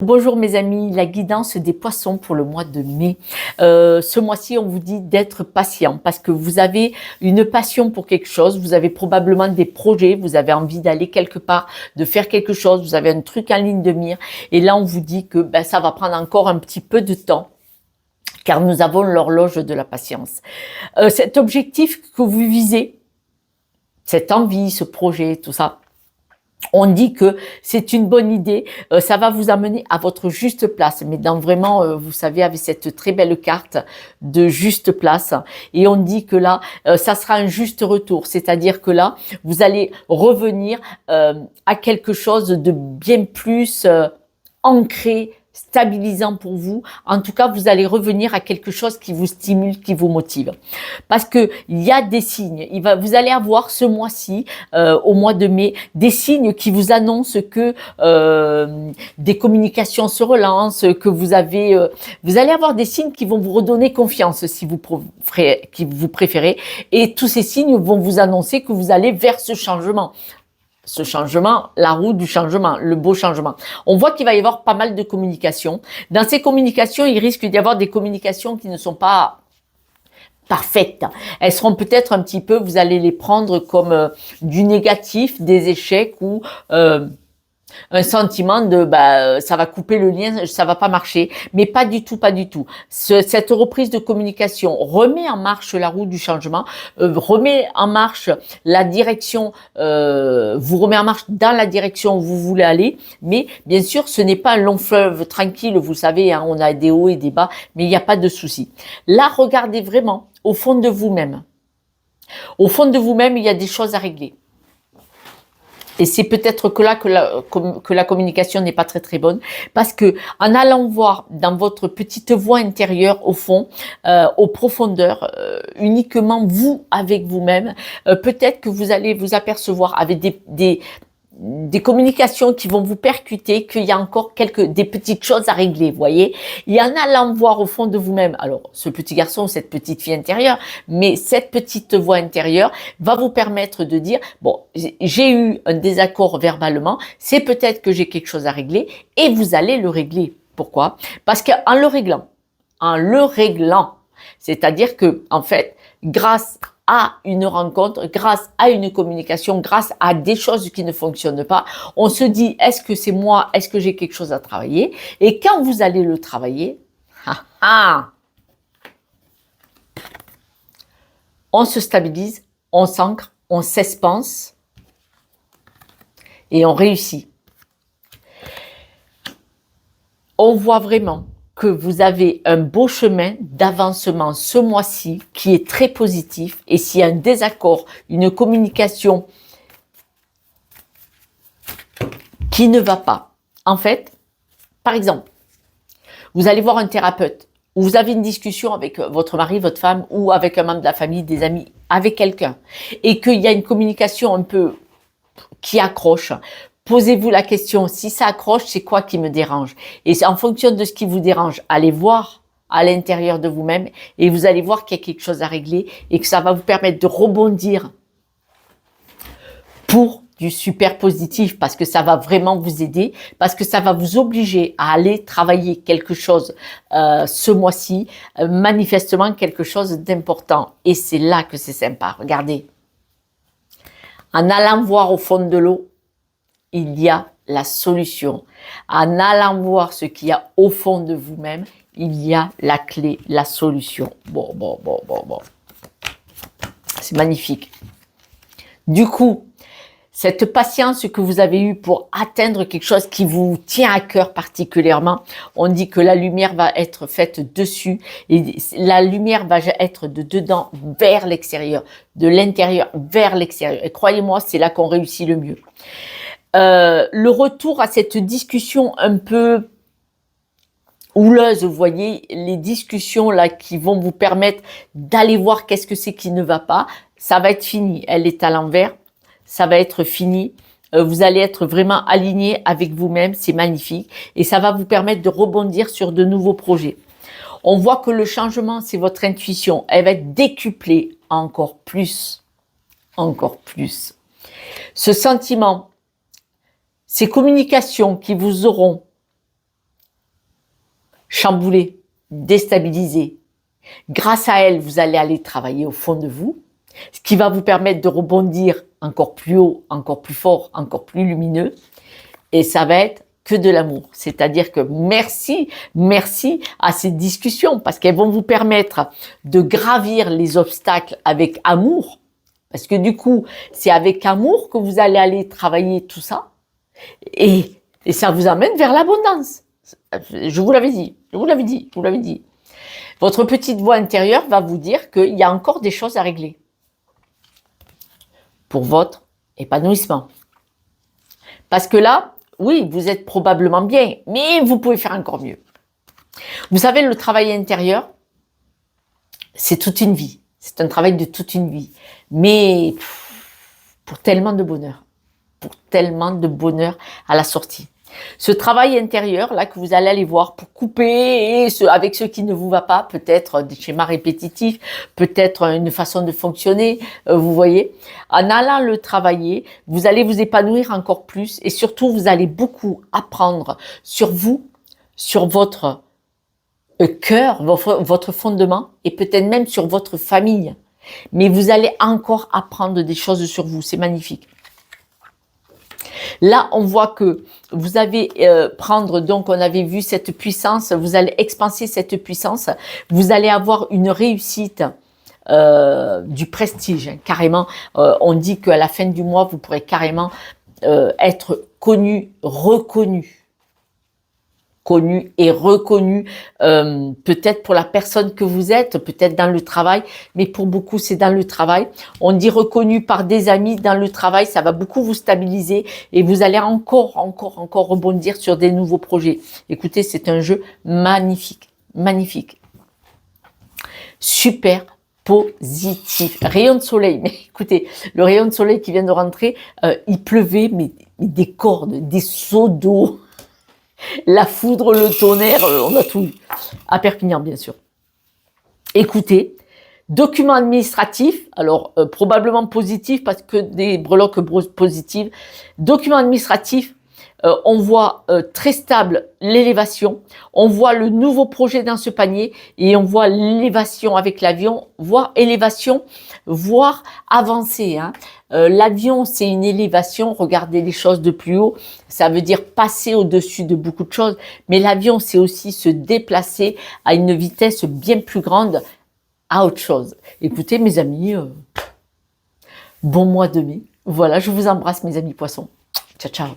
Bonjour mes amis, la guidance des poissons pour le mois de mai. Ce mois-ci, on vous dit d'être patient parce que vous avez une passion pour quelque chose, vous avez probablement des projets, vous avez envie d'aller quelque part, de faire quelque chose, vous avez un truc en ligne de mire. Et là, on vous dit que ça va prendre encore un petit peu de temps car nous avons l'horloge de la patience. Cet objectif que vous visez, cette envie, ce projet, tout ça, on dit que c'est une bonne idée, ça va vous amener à votre juste place, mais dans vraiment, vous savez, avec cette très belle carte de juste place, et on dit que là, ça sera un juste retour, c'est-à-dire que là, vous allez revenir à quelque chose de bien plus ancré, stabilisant pour vous. En tout cas, vous allez revenir à quelque chose qui vous stimule, qui vous motive. Parce que il y a des signes. Vous allez avoir ce mois-ci, au mois de mai, des signes qui vous annoncent que des communications se relancent, que vous allez avoir des signes qui vont vous redonner confiance si vous préférez. Et tous ces signes vont vous annoncer que vous allez vers ce changement. Ce changement, la roue du changement, le beau changement. On voit qu'il va y avoir pas mal de communications. Dans ces communications, il risque d'y avoir des communications qui ne sont pas parfaites. Elles seront peut-être un petit peu, vous allez les prendre comme du négatif, des échecs ou un sentiment de ça va couper le lien, ça va pas marcher, mais pas du tout, pas du tout. Cette reprise de communication remet en marche la roue du changement, remet en marche la direction, vous remet en marche dans la direction où vous voulez aller, mais bien sûr ce n'est pas un long fleuve tranquille, vous savez, hein, on a des hauts et des bas, mais il n'y a pas de souci. Là, regardez vraiment au fond de vous-même. Au fond de vous-même, il y a des choses à régler. Et c'est peut-être que là que la communication n'est pas très très bonne, parce que en allant voir dans votre petite voix intérieure au fond, aux profondeurs, uniquement vous avec vous-même, peut-être que vous allez vous apercevoir avec des communications qui vont vous percuter, qu'il y a encore des petites choses à régler, vous voyez. Et en allant voir au fond de vous-même, alors ce petit garçon, cette petite fille intérieure, mais cette petite voix intérieure va vous permettre de dire, bon, j'ai eu un désaccord verbalement, c'est peut-être que j'ai quelque chose à régler, et vous allez le régler. Pourquoi? Parce qu'en le réglant, c'est-à-dire que, en fait, grâce à une rencontre, grâce à une communication, grâce à des choses qui ne fonctionnent pas, on se dit, est-ce que c'est moi, est-ce que j'ai quelque chose à travailler? Et quand vous allez le travailler, on se stabilise, on s'ancre, on s'espace et on réussit. On voit vraiment que vous avez un beau chemin d'avancement ce mois-ci qui est très positif, et s'il y a un désaccord, une communication qui ne va pas, en fait, par exemple, vous allez voir un thérapeute ou vous avez une discussion avec votre mari, votre femme ou avec un membre de la famille, des amis, avec quelqu'un, et qu'il y a une communication un peu qui accroche. Posez-vous la question, si ça accroche, c'est quoi qui me dérange? Et en fonction de ce qui vous dérange, allez voir à l'intérieur de vous-même et vous allez voir qu'il y a quelque chose à régler et que ça va vous permettre de rebondir pour du super positif, parce que ça va vraiment vous aider, parce que ça va vous obliger à aller travailler quelque chose ce mois-ci, manifestement quelque chose d'important. Et c'est là que c'est sympa. Regardez, en allant voir au fond de l'eau, il y a la solution. En allant voir ce qu'il y a au fond de vous-même, il y a la clé, la solution. Bon. C'est magnifique. Du coup, cette patience que vous avez eue pour atteindre quelque chose qui vous tient à cœur particulièrement, on dit que la lumière va être faite dessus et la lumière va être de dedans vers l'extérieur, de l'intérieur vers l'extérieur. Et croyez-moi, c'est là qu'on réussit le mieux. Le retour à cette discussion un peu houleuse, vous voyez, les discussions là qui vont vous permettre d'aller voir qu'est-ce que c'est qui ne va pas, ça va être fini. Elle est à l'envers, ça va être fini. Vous allez être vraiment aligné avec vous-même, c'est magnifique. Et ça va vous permettre de rebondir sur de nouveaux projets. On voit que le changement, c'est votre intuition. Elle va être décuplée encore plus. Encore plus. Ce sentiment, ces communications qui vous auront chamboulée, déstabilisée. Grâce à elle, vous allez aller travailler au fond de vous, ce qui va vous permettre de rebondir encore plus haut, encore plus fort, encore plus lumineux. Et ça va être que de l'amour. C'est-à-dire que merci à ces discussions parce qu'elles vont vous permettre de gravir les obstacles avec amour. Parce que du coup, c'est avec amour que vous allez aller travailler tout ça. Et ça vous amène vers l'abondance. Je vous l'avais dit, je vous l'avais dit, je vous l'avais dit. Votre petite voix intérieure va vous dire qu'il y a encore des choses à régler pour votre épanouissement. Parce que là, oui, vous êtes probablement bien, mais vous pouvez faire encore mieux. Vous savez, le travail intérieur, c'est toute une vie. C'est un travail de toute une vie. Mais pour tellement de bonheur. Pour tellement de bonheur à la sortie. Ce travail intérieur, là, que vous allez aller voir pour couper avec ce qui ne vous va pas, peut-être des schémas répétitifs, peut-être une façon de fonctionner, vous voyez. En allant le travailler, vous allez vous épanouir encore plus et surtout, vous allez beaucoup apprendre sur vous, sur votre cœur, votre fondement et peut-être même sur votre famille. Mais vous allez encore apprendre des choses sur vous, c'est magnifique. Là, on voit que vous avez prendre, donc on avait vu cette puissance, vous allez expanser cette puissance, vous allez avoir une réussite, du prestige, hein, carrément. On dit qu'à la fin du mois, vous pourrez carrément être connu, reconnu et reconnu, peut-être pour la personne que vous êtes, peut-être dans le travail, mais pour beaucoup c'est dans le travail. On dit reconnu par des amis dans le travail, ça va beaucoup vous stabiliser et vous allez encore rebondir sur des nouveaux projets. Écoutez, c'est un jeu magnifique, magnifique, super positif, rayon de soleil. Mais écoutez, le rayon de soleil qui vient de rentrer, il pleuvait, mais des cordes, des seaux d'eau. La foudre, le tonnerre, on a tout eu. À Perpignan, bien sûr. Écoutez, documents administratifs, alors probablement positifs parce que des breloques positives. Documents administratifs, on voit très stable l'élévation, on voit le nouveau projet dans ce panier et on voit l'élévation avec l'avion, voire élévation, voire avancée. Hein. L'avion, c'est une élévation, regardez les choses de plus haut, ça veut dire passer au-dessus de beaucoup de choses, mais l'avion, c'est aussi se déplacer à une vitesse bien plus grande à autre chose. Écoutez, mes amis, bon mois de mai. Voilà, je vous embrasse, mes amis poissons. Ciao, ciao.